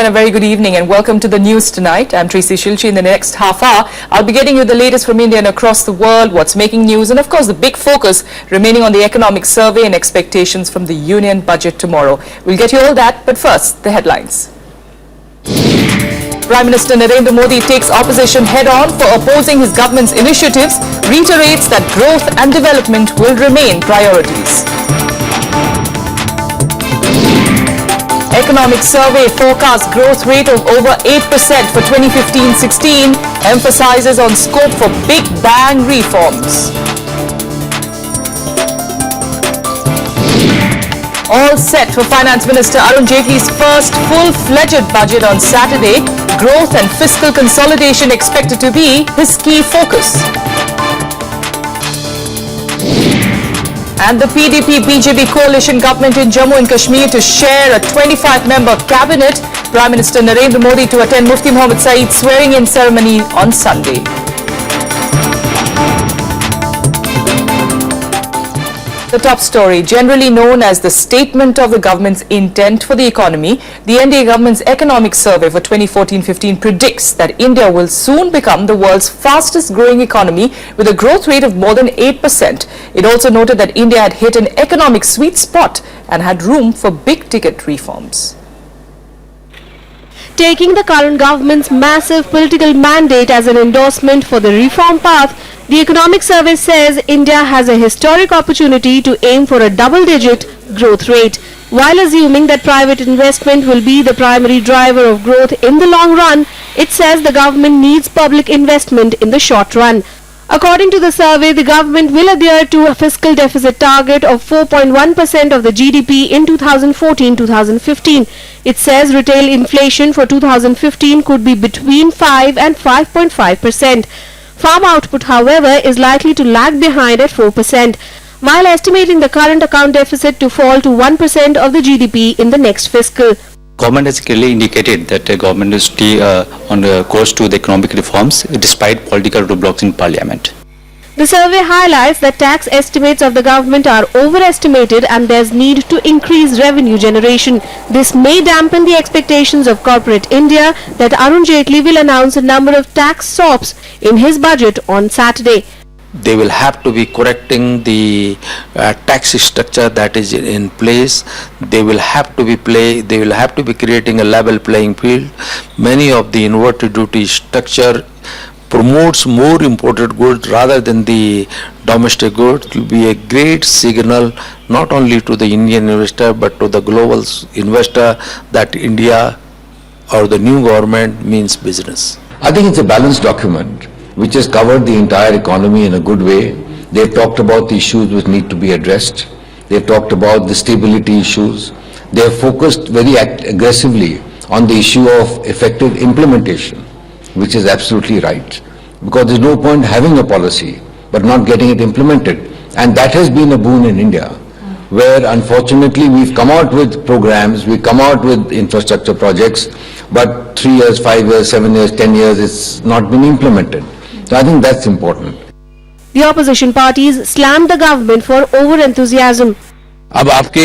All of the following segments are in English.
and a very good evening and welcome to the news tonight. I'm Tracy Shilchi. In the next half hour, I'll be getting you the latest from India and across the world, what's making news, and of course the big focus remaining on the economic survey and expectations from the union budget tomorrow. We'll get you all that, but first, the headlines. Prime Minister Narendra Modi takes opposition head-on for opposing his government's initiatives, reiterates that growth and development will remain priorities. Economic survey forecast growth rate of over 8% for 2015-16, emphasizes on scope for big bang reforms. All set for Finance Minister Arun Jaitley's first full-fledged budget on Saturday. Growth and fiscal consolidation expected to be his key focus. And the PDP-BJP coalition government in Jammu and Kashmir to share a 25-member cabinet. Prime Minister Narendra Modi to attend Mufti Muhammad Saeed's swearing-in ceremony on Sunday. The top story, generally known as the Statement of the Government's Intent for the Economy, the NDA government's economic survey for 2014-15 predicts that India will soon become the world's fastest growing economy with a growth rate of more than 8%. It also noted that India had hit an economic sweet spot and had room for big-ticket reforms. Taking the current government's massive political mandate as an endorsement for the reform path, the economic survey says India has a historic opportunity to aim for a double-digit growth rate, while assuming that private investment will be the primary driver of growth in the long run. It says the government needs public investment in the short run. According to the survey, the government will adhere to a fiscal deficit target of 4.1% of the GDP in 2014-2015. It says retail inflation for 2015 could be between 5 and 5.5%. Farm output, however, is likely to lag behind at 4%, while estimating the current account deficit to fall to 1% of the GDP in the next fiscal. Government has clearly indicated that the government is on the course to the economic reforms despite political roadblocks in parliament. The survey highlights that tax estimates of the government are overestimated and there's need to increase revenue generation. This may dampen the expectations of corporate India that Arun Jaitley will announce a number of tax SOPs in his budget on Saturday. They will have to be correcting the tax structure that is in place. They will have to be creating a level playing field. Many of the inverted duty structure promotes more imported goods rather than the domestic goods. It will be a great signal not only to the Indian investor but to the global investor that India or the new government means business. I think it's a balanced document which has covered the entire economy in a good way. They've talked about the issues which need to be addressed. They've talked about the stability issues. They have focused very aggressively on the issue of effective implementation, which is absolutely right. Because there's no point having a policy but not getting it implemented. And that has been a boon in India, where unfortunately we've come out with programs, we come out with infrastructure projects, but 3 years, 5 years, 7 years, 10 years, it's not been implemented. So I think that's important. The opposition parties slammed the government for over-enthusiasm. अब आपके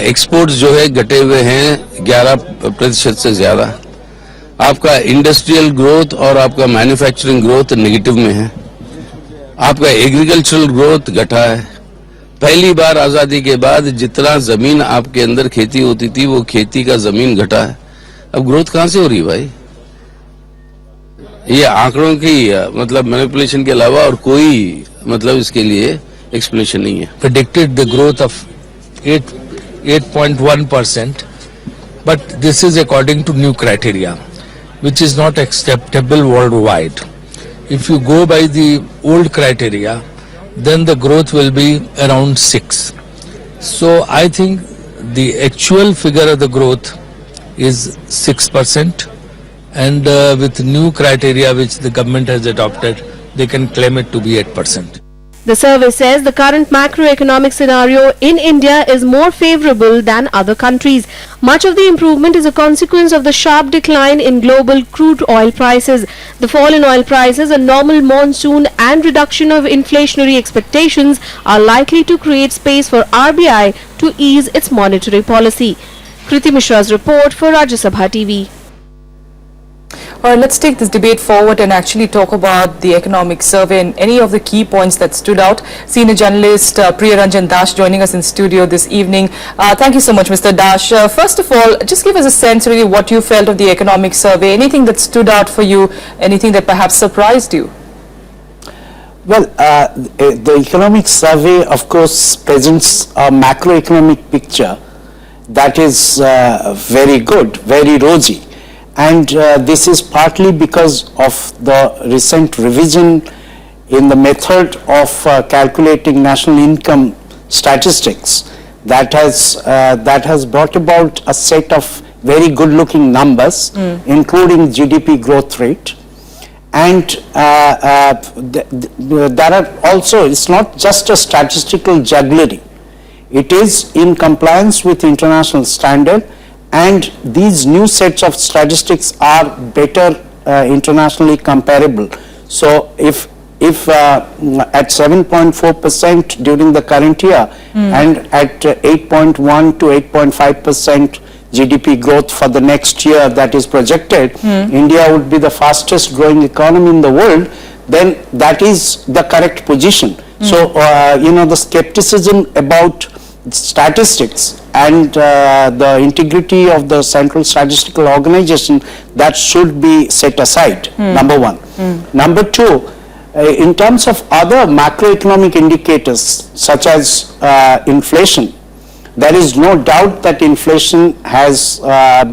exports जो है घटे हुए हैं 11% से ज्यादा. आपका इंडस्ट्रियल ग्रोथ और आपका मैन्युफैक्चरिंग ग्रोथ नेगेटिव में है. आपका एग्रीकल्चरल ग्रोथ घटा है. पहली बार आजादी के बाद जितना जमीन आपके अंदर खेती होती थी वो खेती का जमीन घटा है. अब ग्रोथ कहां से हो रही है भाई? ये आंकड़ों की मतलब मैनिपुलेशन के अलावा और कोई मतलब इसके लिए एक्सप्लेनेशन नहीं है. Predicted the growth of 8.1%, but this is according to new criteria, which is not acceptable worldwide. If you go by the old criteria, then the growth will be around 6. So I think the actual figure of the growth is 6%. And with new criteria which the government has adopted, they can claim it to be 8%. The survey says the current macroeconomic scenario in India is more favorable than other countries. Much of the improvement is a consequence of the sharp decline in global crude oil prices. The fall in oil prices, a normal monsoon and reduction of inflationary expectations are likely to create space for RBI to ease its monetary policy. Kriti Mishra's report for Rajya Sabha TV. All right, let's take this debate forward and actually talk about the economic survey and any of the key points that stood out. Senior journalist Priyaranjan Dash joining us in studio this evening. Thank you so much, Mr. Dash. First of all, just give us a sense really what you felt of the economic survey. Anything that stood out for you? Anything that perhaps surprised you? Well, the economic survey, of course, presents a macroeconomic picture that is very good, very rosy. And this is partly because of the recent revision in the method of calculating national income statistics that has brought about a set of very good-looking numbers, including GDP growth rate. And there are also, it's not just a statistical jugglery. It is in compliance with international standard, and these new sets of statistics are better internationally comparable. So if at 7.4% during the current year and at 8.1 to 8.5% GDP growth for the next year that is projected, India would be the fastest growing economy in the world, then that is the correct position. So, the skepticism about statistics and the integrity of the Central Statistical Organization, that should be set aside, number one. Number two, in terms of other macroeconomic indicators such as inflation, there is no doubt that inflation has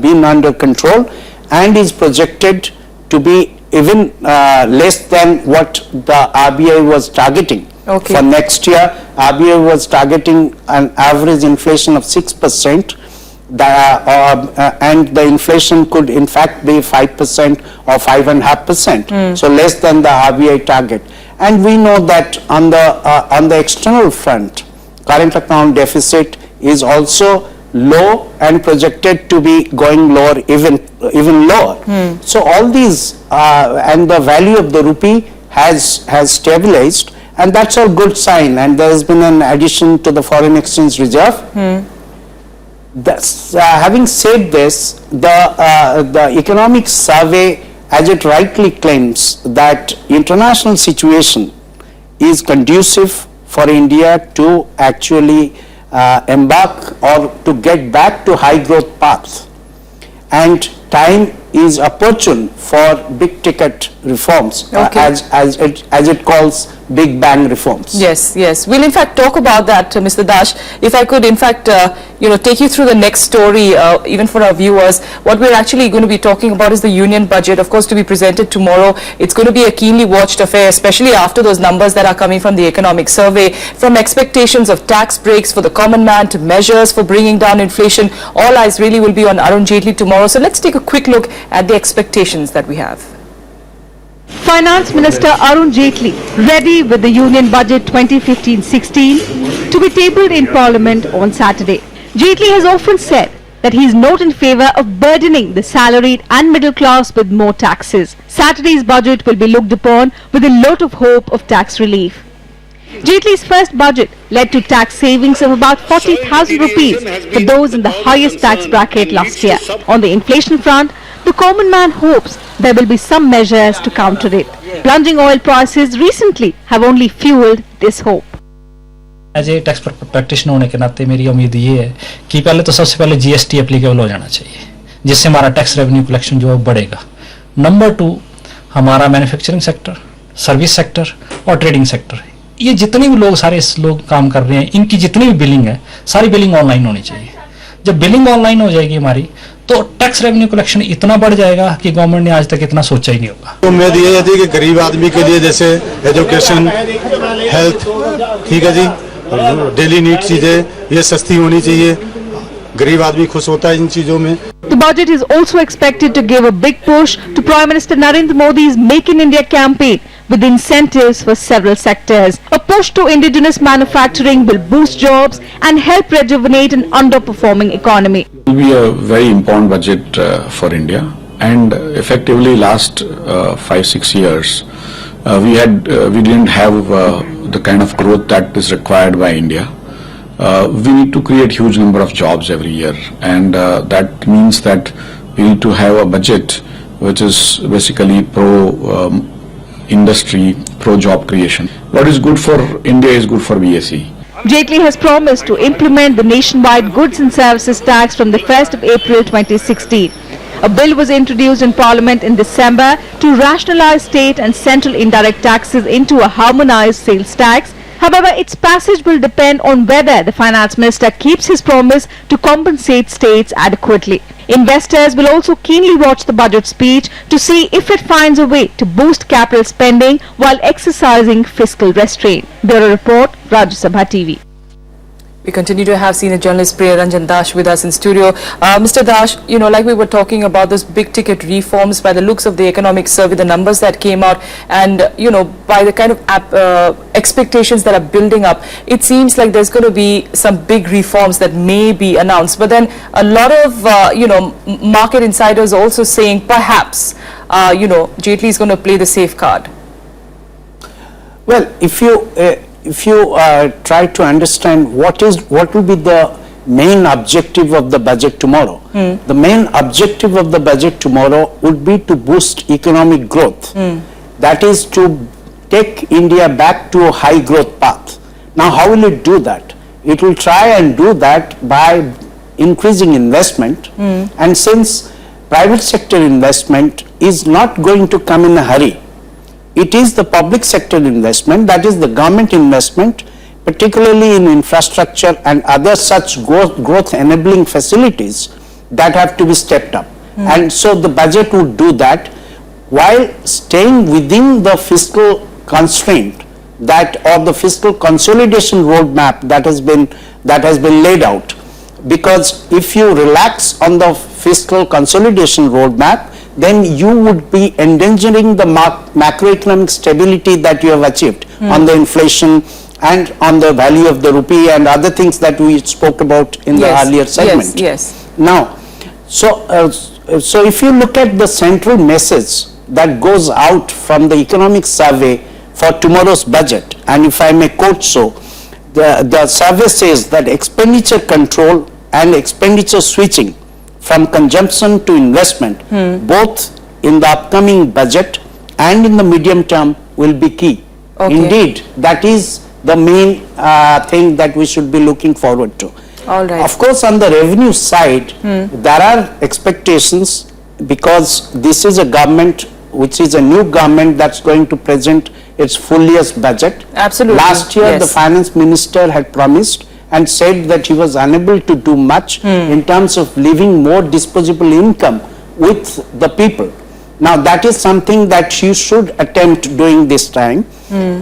been under control and is projected to be even less than what the RBI was targeting. Okay. For next year, RBI was targeting an average inflation of 6%, and the inflation could in fact be 5% or 5.5%, so less than the RBI target. And we know that on the external front, current account deficit is also low and projected to be going lower, even lower. So all these and the value of the rupee has stabilized, and that's a good sign. And there has been an addition to the foreign exchange reserve. Having said this, the economic survey, as it rightly claims, that international situation is conducive for India to actually embark or to get back to high growth path, and time is opportune for big ticket reforms, as it calls big bang reforms. Yes, yes. We'll in fact talk about that, Mr. Dash. If I could in fact, take you through the next story, even for our viewers. What we're actually going to be talking about is the union budget, of course, to be presented tomorrow. It's going to be a keenly watched affair, especially after those numbers that are coming from the economic survey, from expectations of tax breaks for the common man to measures for bringing down inflation. All eyes really will be on Arun Jaitley tomorrow. So let's take a quick look at the expectations that we have. Finance Minister Arun Jaitley ready with the Union Budget 2015-16 to be tabled in Parliament on Saturday. Jaitley has often said that he is not in favour of burdening the salaried and middle class with more taxes. Saturday's budget will be looked upon with a lot of hope of tax relief. Jaitley's first budget led to tax savings of about 40,000 rupees for those in the highest tax bracket last year. On the inflation front, the common man hopes there will be some measures to counter it. Plunging oil prices recently have only fueled this hope. As a tax practitioner होने के नाते मेरी उम्मीद ये है कि पहले तो सबसे पहले जीएसटी एप्लीकेबल हो जाना चाहिए, जिससे हमारा टैक्स रेवेन्यू कलेक्शन जो है बढ़ेगा. नंबर 2, हमारा मैन्युफैक्चरिंग सेक्टर, सर्विस सेक्टर और ट्रेडिंग सेक्टर, ये जितने भी लोग सारे लोग काम कर रहे हैं, इनकी जितनी भी बिलिंग है, सारी बिलिंग ऑनलाइन होनी चाहिए. जब बिलिंग ऑनलाइन हो जाएगी हमारी, तो टैक्स रेवेन्यू कलेक्शन इतना बढ़ जाएगा कि गवर्नमेंट ने आज तक इतना सोचा ही नहीं होगा. तो उम्मीद ये थी कि गरीब आदमी के लिए जैसे एजुकेशन, हेल्थ, ठीक है जी, डेली नीड चीजें ये सस्ती होनी चाहिए. गरीब आदमी खुश होता है इन चीजों में. The budget is also expected to give a big push to Prime Minister Narendra Modi's Make in India campaign with incentives for several sectors. A push to indigenous manufacturing will boost jobs and help rejuvenate an underperforming economy. It will be a very important budget for India, and effectively last 5-6 years we didn't have the kind of growth that is required by India. We need to create huge number of jobs every year, and that means that we need to have a budget which is basically pro-industry, pro-job creation. What is good for India is good for BSE. Jaitley has promised to implement the nationwide goods and services tax from the 1st of April 2016. A bill was introduced in Parliament in December to rationalize state and central indirect taxes into a harmonized sales tax. However, its passage will depend on whether the Finance Minister keeps his promise to compensate states adequately. Investors will also keenly watch the budget speech to see if it finds a way to boost capital spending while exercising fiscal restraint. Bureau Report, Rajya Sabha TV. We continue to have senior journalist Priya Ranjan Dash with us in studio. Mr. Dash, like we were talking about those big ticket reforms, by the looks of the economic survey, the numbers that came out, and by the kind of expectations that are building up, it seems like there's going to be some big reforms that may be announced. But then a lot of market insiders also saying perhaps Jaitley is going to play the safe card. Well, if you try to understand what will be the main objective of the budget tomorrow, the main objective of the budget tomorrow would be to boost economic growth. That is to take India back to a high growth path. Now, how will it do that? It will try and do that by increasing investment, and since private sector investment is not going to come in a hurry, it is the public sector investment, that is the government investment, particularly in infrastructure and other such growth enabling facilities, that have to be stepped up. And so the budget would do that while staying within the fiscal constraint or the fiscal consolidation roadmap that has been laid out. Because if you relax on the fiscal consolidation roadmap, then you would be endangering the macroeconomic stability that you have achieved on the inflation and on the value of the rupee and other things that we spoke about in the earlier segment. Yes. Now, so if you look at the central message that goes out from the economic survey for tomorrow's budget, and if I may quote the survey says that expenditure control and expenditure switching from consumption to investment, both in the upcoming budget and in the medium term, will be key. Okay. Indeed, that is the main thing that we should be looking forward to. All right. Of course, on the revenue side, there are expectations, because this is a government which is a new government that's going to present its full year's budget. Absolutely. Last year, the finance minister had promised and said that he was unable to do much in terms of leaving more disposable income with the people. Now, that is something that you should attempt doing this time,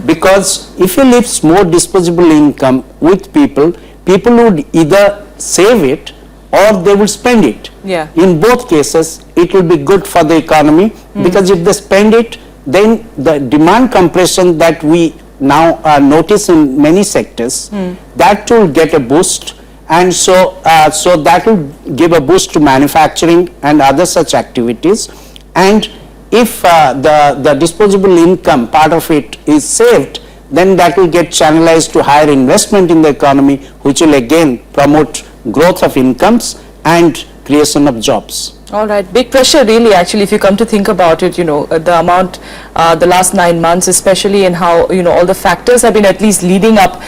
because if you leave more disposable income with people, people would either save it or they will spend it. In both cases, it will be good for the economy, because if they spend it, then the demand compression that we now notice in many sectors, that will get a boost, and so that will give a boost to manufacturing and other such activities. And if the disposable income part of it is saved, then that will get channelized to higher investment in the economy, which will again promote growth of incomes and creation of jobs. All right, big pressure really, actually, if you come to think about it, the amount, the last 9 months especially, and how, all the factors have been at least leading up,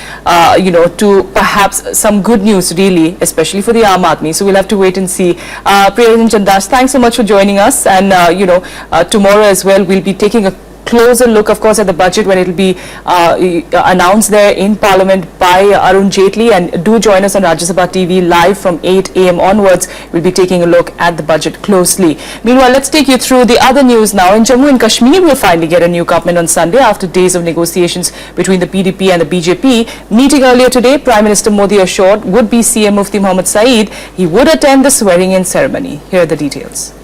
to perhaps some good news really, especially for the Aam Aadmi. So we'll have to wait and see. Priya Ranjan Dash, thanks so much for joining us, and, tomorrow as well, we'll be taking a closer look, of course, at the budget when it will be announced there in Parliament by Arun Jaitley. And do join us on Rajya Sabha TV live from 8 a.m. onwards. We'll be taking a look at the budget closely. Meanwhile, let's take you through the other news now. In Jammu and Kashmir, we'll finally get a new government on Sunday after days of negotiations between the PDP and the BJP. Meeting earlier today, Prime Minister Modi assured would-be CM Mufti Mohammad Saeed he would attend the swearing-in ceremony. Here are the details.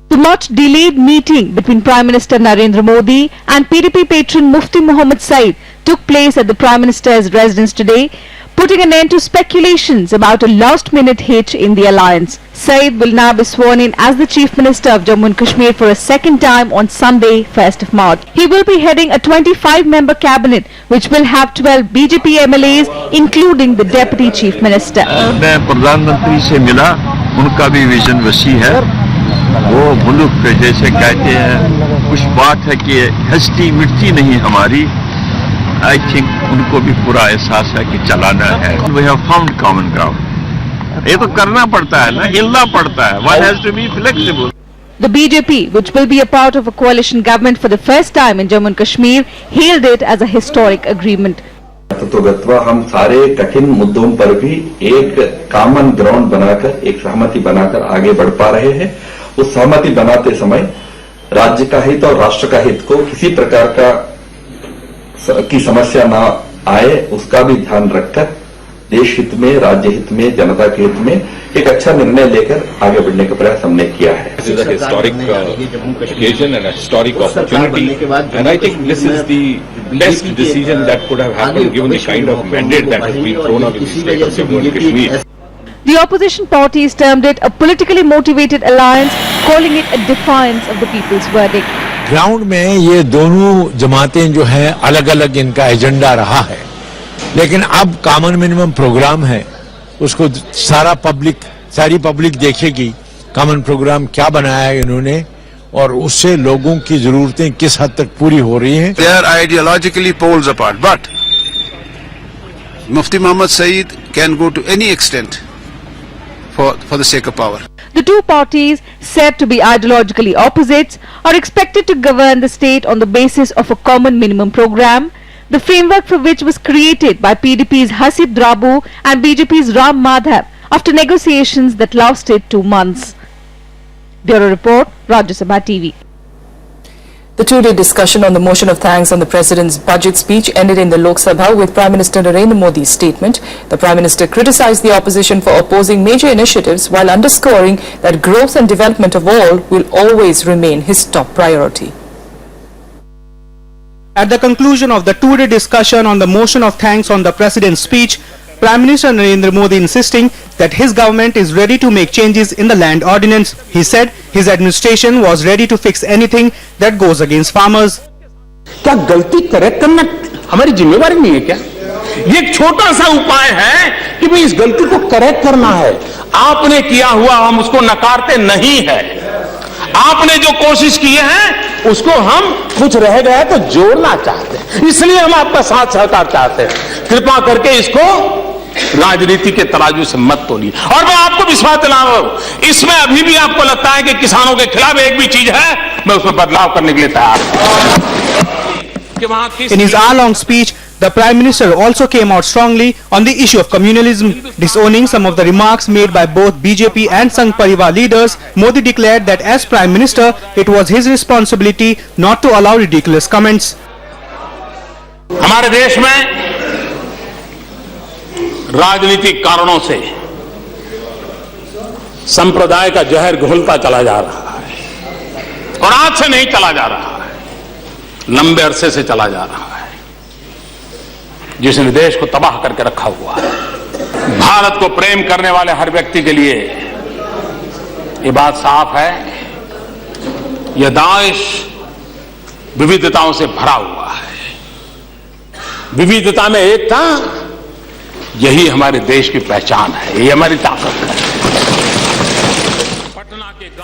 The much delayed meeting between Prime Minister Narendra Modi and PDP patron Mufti Mohammad Saeed took place at the Prime Minister's residence today, putting an end to speculations about a last-minute hitch in the alliance. Saeed will now be sworn in as the Chief Minister of Jammu and Kashmir for a second time on Sunday, 1st of March. He will be heading a 25-member cabinet, which will have 12 BJP MLAs, including the Deputy Chief Minister. मैं प्रधानमंत्री से मिला, उनका भी vision वसी है वो मुल्क जैसे कहते हैं कुछ बात है कि हस्ती मिटती नहीं हमारी. I think उनको भी पूरा एहसास है कि चलाना है. We have found common ground. ये तो करना पड़ता है ना, हिलना पड़ता है. One has to be flexible. The BJP, which will be a part of a coalition government for the first time in Jammu and Kashmir, hailed it as a historic agreement. तत्वगत्वा हम सारे कठिन मुद्दों पर भी एक कॉमन ग्राउंड बनाकर, एक सहमति बनाकर आगे बढ़ पा रहे हैं. उस सहमति बनाते समय राज्य का हित और राष्ट्र का हित को किसी प्रकार की समस्या ना आए, उसका भी ध्यान रखकर देश हित में, राज्य हित में, जनता के हित में एक अच्छा निर्णय लेकर आगे बढ़ने का प्रयास हमने किया है. This is a historic occasion and a historic opportunity, and I think this is the best decision that could have happened given the kind of mandate that has been thrown up in the state of Jammu and Kashmir. The opposition parties termed it a politically motivated alliance, calling it a defiance of the people's verdict. Ground में ये दोनों जमातें जो है अलग अलग इनका agenda रहा है, लेकिन अब कॉमन मिनिमम प्रोग्राम है, उसको सारी पब्लिक देखेगी कॉमन प्रोग्राम क्या बनाया है इन्होंने और उससे लोगों की जरूरतें किस हद तक पूरी हो रही हैं. They are ideologically poles apart, but Mufti Muhammad Saeed can go to any extent for the sake of power. The two parties, said to be ideologically opposites, are expected to govern the state on the basis of a common minimum program, the framework for which was created by PDP's Hasib Drabu and BJP's Ram Madhav after negotiations that lasted 2 months. Bureau Report, Rajya Sabha TV. The two-day discussion on the motion of thanks on the President's budget speech ended in the Lok Sabha with Prime Minister Narendra Modi's statement. The Prime Minister criticized the opposition for opposing major initiatives while underscoring that growth and development of all will always remain his top priority. At the conclusion of the two-day discussion on the motion of thanks on the President's speech, Prime Minister Narendra Modi insisting that his government is ready to make changes in the land ordinance. He said his administration was ready to fix anything that goes against farmers. क्या गलती correct करना हमारी जिम्मेवारी नहीं है क्या? ये एक छोटा सा उपाय है कि भाई इस गलती को करेक्ट करना है. आपने किया हुआ हम उसको नकारते नहीं है. आपने जो कोशिश की है उसको हम कुछ रह गया तो जोड़ना चाहते हैं, इसलिए हम आपका साथ सहकार चाहते हैं. कृपा करके इसको राजनीति के तराजू से मत तोलिए. और मैं आपको विश्वास दिला रहा हूं, इसमें अभी भी आपको लगता है कि किसानों के खिलाफ एक भी चीज है, मैं उसमें बदलाव करने के लिए तैयार हूं. In his hour-long speech, the Prime Minister also came out strongly on the issue of communalism, disowning some of the remarks made by both BJP and Sangh Parivar leaders. Modi declared that as Prime Minister, it was his responsibility not to allow ridiculous comments. हमारे देश में राजनीतिक कारणों से संप्रदाय का जहर घुलता चला जा रहा है और आज से नहीं चला जा रहा है, लंबे अरसे से चला जा रहा है, जिसने देश को तबाह करके रखा हुआ है. भारत को प्रेम करने वाले हर व्यक्ति के लिए ये बात साफ है, यह देश विविधताओं से भरा हुआ है. विविधता में एकता, यही हमारे देश की पहचान है, ये हमारी ताकत है.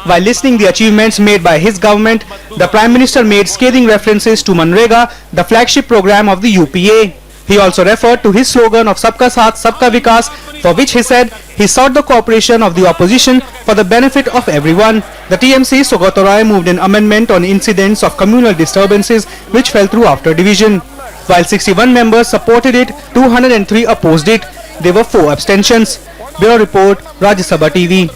While listing the achievements made by his government, the Prime Minister made scathing references to Manrega, the flagship program of the UPA. He also referred to his slogan of Sabka Saath, Sabka Vikas, for which he said he sought the cooperation of the opposition for the benefit of everyone. The TMC Sogato Roy moved an amendment on incidents of communal disturbances which fell through after division. While 61 members supported it, 203 opposed it. There were 4 abstentions. Bureau Report, Rajya Sabha TV.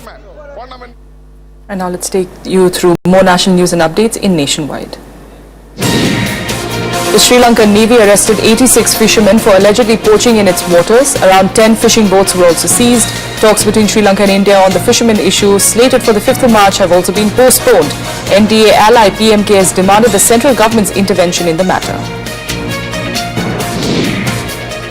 And now let's take you through more national news and updates in Nationwide. The Sri Lankan Navy arrested 86 fishermen for allegedly poaching in its waters. Around 10 fishing boats were also seized. Talks between Sri Lanka and India on the fishermen issue slated for the 5th of March have also been postponed. NDA ally PMK has demanded the central government's intervention in the matter.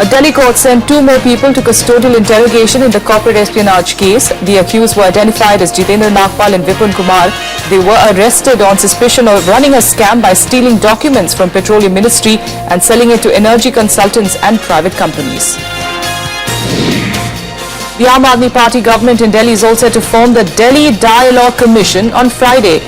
A Delhi court sent 2 more people to custodial interrogation in the corporate espionage case. The accused were identified as Jitendra Nagpal and Vipin Kumar. They were arrested on suspicion of running a scam by stealing documents from Petroleum Ministry and selling it to energy consultants and private companies. The Aam Aadmi Party government in Delhi is all set to form the Delhi Dialogue Commission on Friday.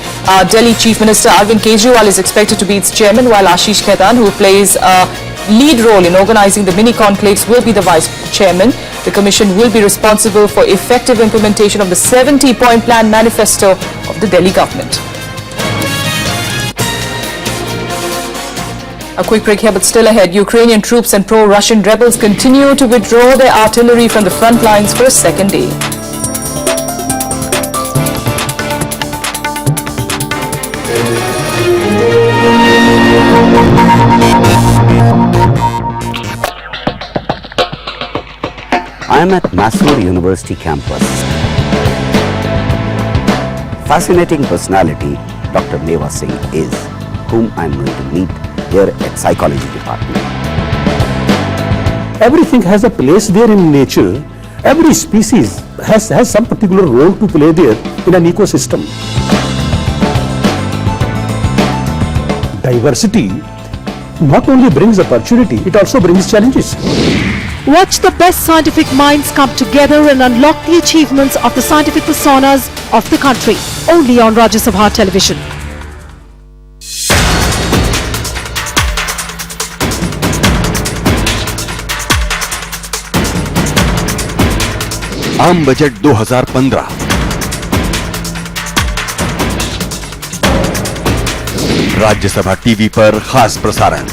Delhi Chief Minister Arvind Kejriwal is expected to be its chairman, while Ashish Khaitan, who plays a lead role in organising the mini conclaves, will be the vice chairman. The commission will be responsible for effective implementation of the 70-point plan manifesto of the Delhi government. A quick break here, but still ahead. Ukrainian troops and pro-Russian rebels continue to withdraw their artillery from the front lines for a second day. I am at Mysore University campus. Fascinating personality Dr. Meva Singh is, whom I am going to meet here at Psychology Department. Everything has a place there in nature. Every species has some particular role to play there in an ecosystem. Diversity not only brings opportunity, it also brings challenges. Watch the best scientific minds come together and unlock the achievements of the scientific personas of the country. Only on Rajya Sabha television. आम budget 2015 Rajya Sabha TV पर खास प्रसारण।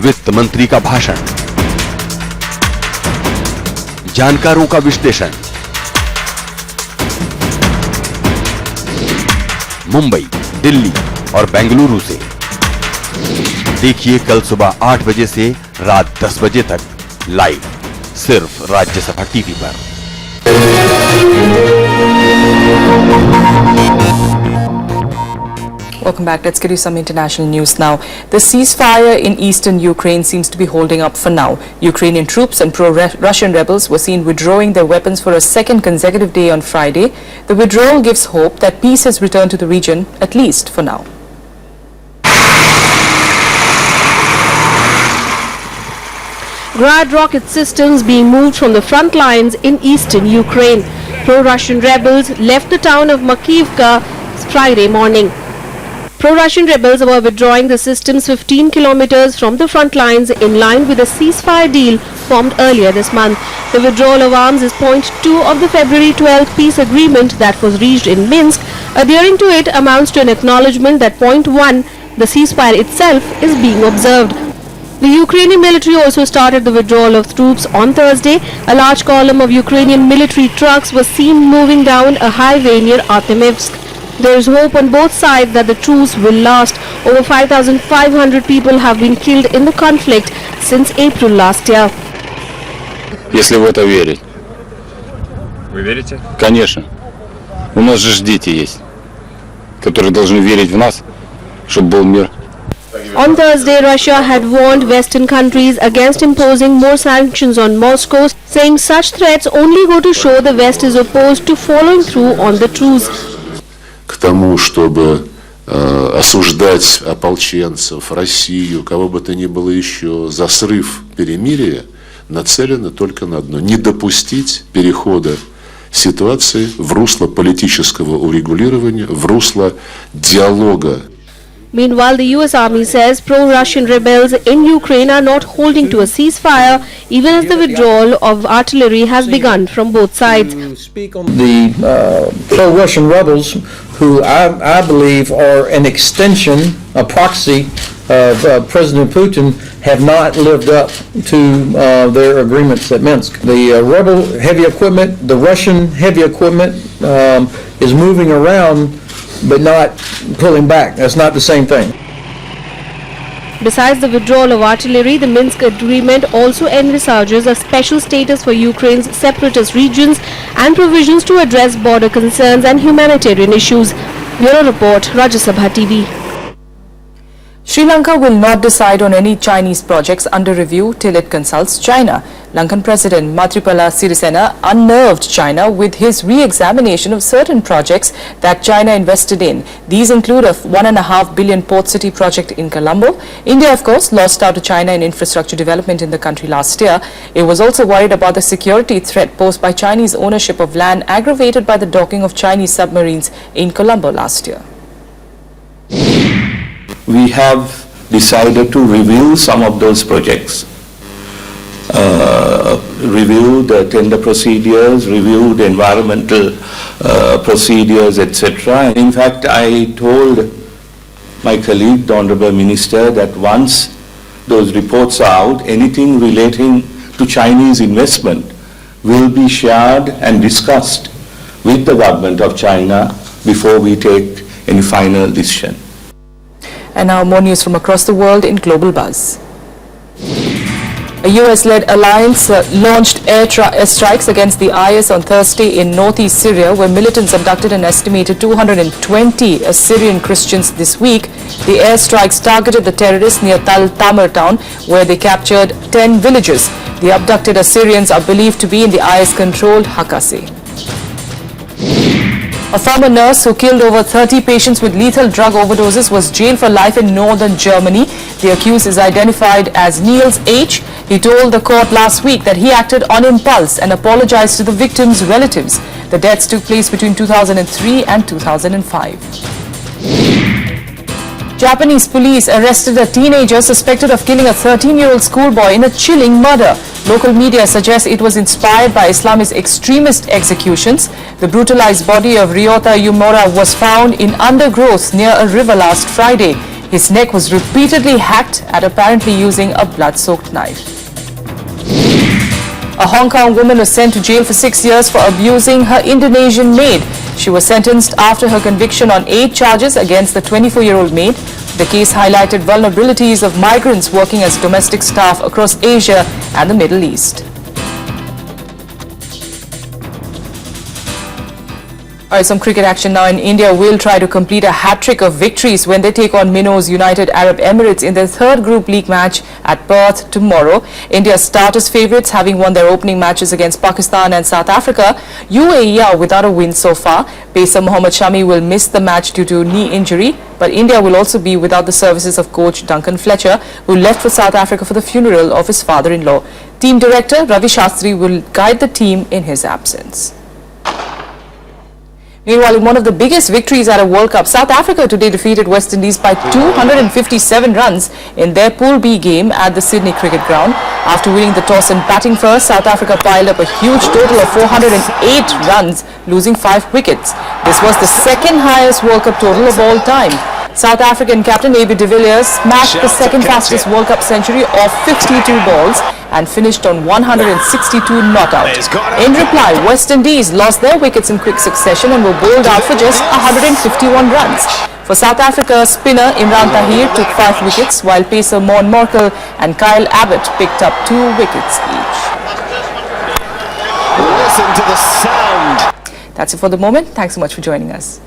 वित्त मंत्री का भाषण, जानकारों का विश्लेषण। मुंबई, दिल्ली और बेंगलुरु से देखिए कल सुबह 8 बजे से रात 10 बजे तक लाइव, सिर्फ राज्यसभा टीवी पर। Welcome back. Let's get you some international news now. The ceasefire in eastern Ukraine seems to be holding up for now. Ukrainian troops and pro-Russian rebels were seen withdrawing their weapons for a second consecutive day on Friday. The withdrawal gives hope that peace has returned to the region, at least for now. Grad rocket systems being moved from the front lines in eastern Ukraine. Pro-Russian rebels left the town of Makivka Friday morning. Pro-Russian rebels were withdrawing the systems 15 kilometers from the front lines in line with a ceasefire deal formed earlier this month. The withdrawal of arms is point 2 of the February 12th peace agreement that was reached in Minsk. Adhering to it amounts to an acknowledgement that point 1, the ceasefire itself, is being observed. The Ukrainian military also started the withdrawal of troops on Thursday. A large column of Ukrainian military trucks was seen moving down a highway near Artemivsk. There is hope on both sides that the truce will last. Over 5,500 people have been killed in the conflict since April last year. Если в это верить. Вы верите? Конечно. У нас же дети есть, которые должны верить в нас, чтобы был мир. On Thursday, Russia had warned Western countries against imposing more sanctions on Moscow, saying such threats only go to show the West is opposed to following through on the truce. К тому, чтобы осуждать ополченцев, Россию, кого бы то ни было еще, за срыв перемирия, нацелено только на одно – не допустить перехода ситуации в русло политического урегулирования, в русло диалога. Meanwhile, the US Army says pro-Russian rebels in Ukraine are not holding to a ceasefire, even as the withdrawal of artillery has begun from both sides. The pro-Russian rebels, who I believe are an extension, a proxy of President Putin, have not lived up to their agreements at Minsk. The rebel heavy equipment, the Russian heavy equipment is moving around but not pulling back. That's not the same thing. Besides the withdrawal of artillery, the Minsk agreement also envisages a special status for Ukraine's separatist regions and provisions to address border concerns and humanitarian issues. Bureau Report, Rajya Sabha TV. Sri Lanka will not decide on any Chinese projects under review till it consults China. Lankan President Maithripala Sirisena unnerved China with his re-examination of certain projects that China invested in. These include a $1.5 billion port city project in Colombo. India, of course, lost out to China in infrastructure development in the country last year. It was also worried about the security threat posed by Chinese ownership of land aggravated by the docking of Chinese submarines in Colombo last year. We have decided to review some of those projects, review the tender procedures, review the environmental procedures, etc. In fact, I told my colleague, the Honorable Minister, that once those reports are out, anything relating to Chinese investment will be shared and discussed with the government of China before we take any final decision. And now more news from across the world in Global Buzz. A US-led alliance launched airstrikes against the IS on Thursday in northeast Syria, where militants abducted an estimated 220 Assyrian Christians this week. The airstrikes targeted the terrorists near Tal Tamr town, where they captured 10 villages. The abducted Assyrians are believed to be in the IS-controlled Hakase. A former nurse who killed over 30 patients with lethal drug overdoses was jailed for life in northern Germany. The accused is identified as Niels H. He told the court last week that he acted on impulse and apologized to the victims' relatives. The deaths took place between 2003 and 2005. Japanese police arrested a teenager suspected of killing a 13-year-old schoolboy in a chilling murder. Local media suggests it was inspired by Islamist extremist executions. The brutalized body of Ryota Yumura was found in undergrowth near a river last Friday. His neck was repeatedly hacked at apparently using a blood-soaked knife. A Hong Kong woman was sent to jail for 6 years for abusing her Indonesian maid. She was sentenced after her conviction on 8 charges against the 24-year-old maid. The case highlighted vulnerabilities of migrants working as domestic staff across Asia and the Middle East. All right, some cricket action now. In India will try to complete a hat-trick of victories when they take on Minnows United Arab Emirates in their third Group League match at Perth tomorrow. India's starters favourites, having won their opening matches against Pakistan and South Africa. UAE are without a win so far. Pacer Mohammad Shami will miss the match due to knee injury, but India will also be without the services of coach Duncan Fletcher, who left for South Africa for the funeral of his father-in-law. Team director Ravi Shastri will guide the team in his absence. Meanwhile, in one of the biggest victories at a World Cup, South Africa today defeated West Indies by 257 runs in their Pool B game at the Sydney Cricket Ground. After winning the toss and batting first, South Africa piled up a huge total of 408 runs, losing 5 wickets. This was the second highest World Cup total of all time. South African captain A.B. de Villiers smashed the second fastest World Cup century of 52 balls and finished on 162 not out. In reply, West Indies lost their wickets in quick succession and were bowled out for just 151 runs. For South Africa, spinner Imran Tahir took 5 wickets, while pacer Mon Merkel and Kyle Abbott picked up 2 wickets each. Listen to the sound. That's it for the moment. Thanks so much for joining us.